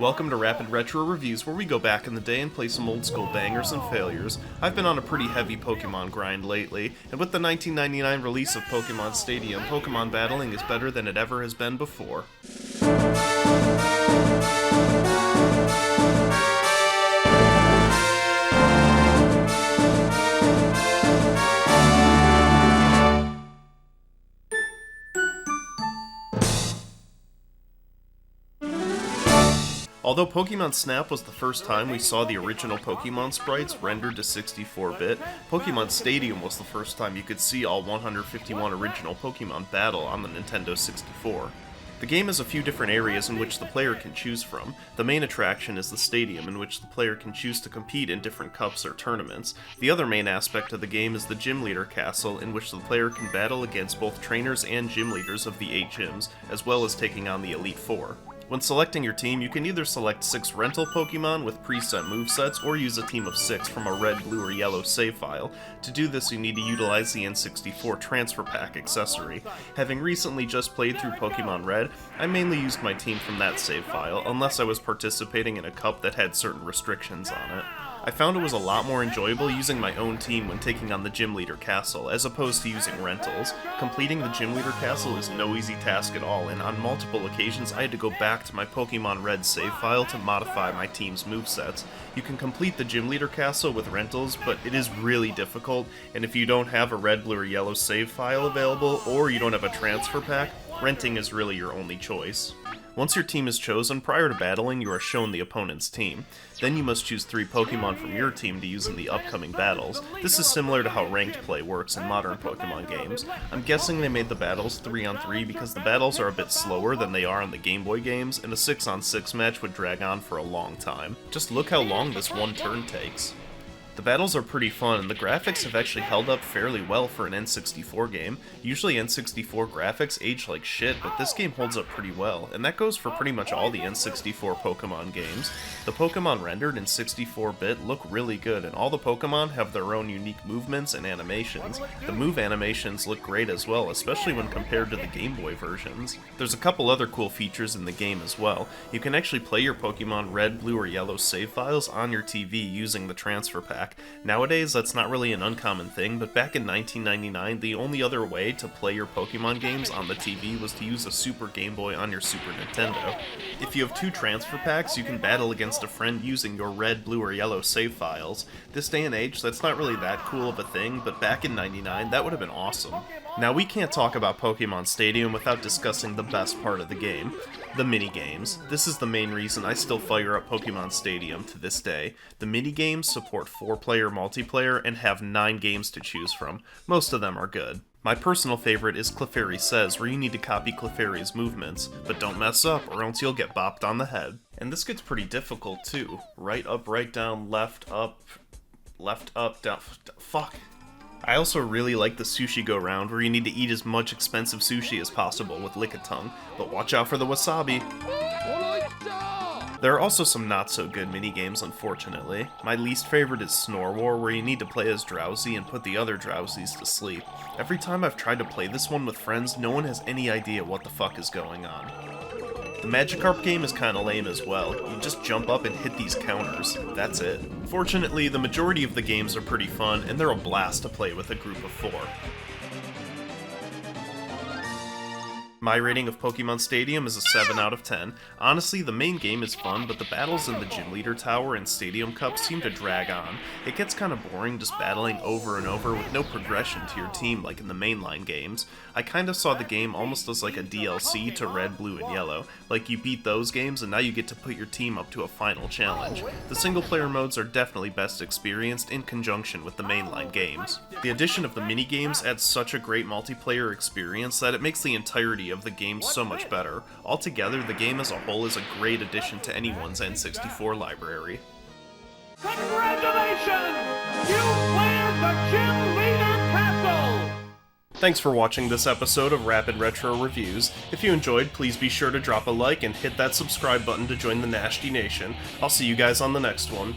Welcome to Rapid Retro Reviews, where we go back in the day and play some old school bangers and failures. I've been on a pretty heavy Pokemon grind lately, and with the 1999 release of Pokémon Stadium, Pokemon battling is better than it ever has been before. Although Pokemon Snap was the first time we saw the original Pokemon sprites rendered to 64-bit, Pokemon Stadium was the first time you could see all 151 original Pokemon battle on the Nintendo 64. The game has a few different areas in which the player can choose from. The main attraction is the stadium, in which the player can choose to compete in different cups or tournaments. The other main aspect of the game is the Gym Leader Castle, in which the player can battle against both trainers and gym leaders of the 8 gyms, as well as taking on the Elite Four. When selecting your team, you can either select 6 rental Pokemon with preset movesets, or use a team of 6 from a red, blue, or yellow save file. To do this, you need to utilize the N64 Transfer Pack accessory. Having recently just played through Pokémon Red, I mainly used my team from that save file, unless I was participating in a cup that had certain restrictions on it. I found it was a lot more enjoyable using my own team when taking on the Gym Leader Castle, as opposed to using rentals. Completing the Gym Leader Castle is no easy task at all, and on multiple occasions I had to go back to my Pokemon Red save file to modify my team's movesets. You can complete the Gym Leader Castle with rentals, but it is really difficult, and if you don't have a red, blue, or yellow save file available, or you don't have a transfer pack, renting is really your only choice. Once your team is chosen, prior to battling, you are shown the opponent's team. Then you must choose 3 Pokemon from your team to use in the upcoming battles. This is similar to how ranked play works in modern Pokemon games. I'm guessing they made the battles 3-on-3 because the battles are a bit slower than they are in the Game Boy games, and a 6-on-6 match would drag on for a long time. Just look how long this one turn takes. The battles are pretty fun, and the graphics have actually held up fairly well for an N64 game. Usually N64 graphics age like shit, but this game holds up pretty well, and that goes for pretty much all the N64 Pokemon games. The Pokemon rendered in 64-bit look really good, and all the Pokemon have their own unique movements and animations. The move animations look great as well, especially when compared to the Game Boy versions. There's a couple other cool features in the game as well. You can actually play your Pokemon Red, Blue, or Yellow save files on your TV using the transfer pack. Nowadays, that's not really an uncommon thing, but back in 1999, the only other way to play your Pokemon games on the TV was to use a Super Game Boy on your Super Nintendo. If you have 2 transfer packs, you can battle against a friend using your red, blue, or yellow save files. This day and age, that's not really that cool of a thing, but back in '99, that would have been awesome. Now, we can't talk about Pokémon Stadium without discussing the best part of the game, the minigames. This is the main reason I still fire up Pokémon Stadium to this day. The minigames support 4-player multiplayer and have 9 games to choose from. Most of them are good. My personal favorite is Clefairy Says, where you need to copy Clefairy's movements, but don't mess up or else you'll get bopped on the head. And this gets pretty difficult too. Right up, right down, left up, down, fuck. I also really like the sushi go round, where you need to eat as much expensive sushi as possible with Lickitung, but watch out for the wasabi. There are also some not so good minigames, unfortunately. My least favorite is Snore War, where you need to play as Drowsy and put the other Drowsies to sleep. Every time I've tried to play this one with friends, no one has any idea what the fuck is going on. The Magikarp game is kinda lame as well. You just jump up and hit these counters. That's it. Fortunately, the majority of the games are pretty fun, and they're a blast to play with a group of 4. My rating of Pokemon Stadium is a 7 out of 10. Honestly, the main game is fun, but the battles in the Gym Leader Tower and Stadium Cup seem to drag on. It gets kinda boring just battling over and over with no progression to your team like in the mainline games. I kinda saw the game almost as like a DLC to Red, Blue, and Yellow. Like you beat those games and now you get to put your team up to a final challenge. The single player modes are definitely best experienced in conjunction with the mainline games. The addition of the minigames adds such a great multiplayer experience that it makes the entirety of the game so much better. Altogether, the game as a whole is a great addition to anyone's N64 library. Congratulations! You cleared the Gym Leader Castle! Thanks for watching this episode of Rapid Retro Reviews. If you enjoyed, please be sure to drop a like and hit that subscribe button to join the Nasty Nation. I'll see you guys on the next one.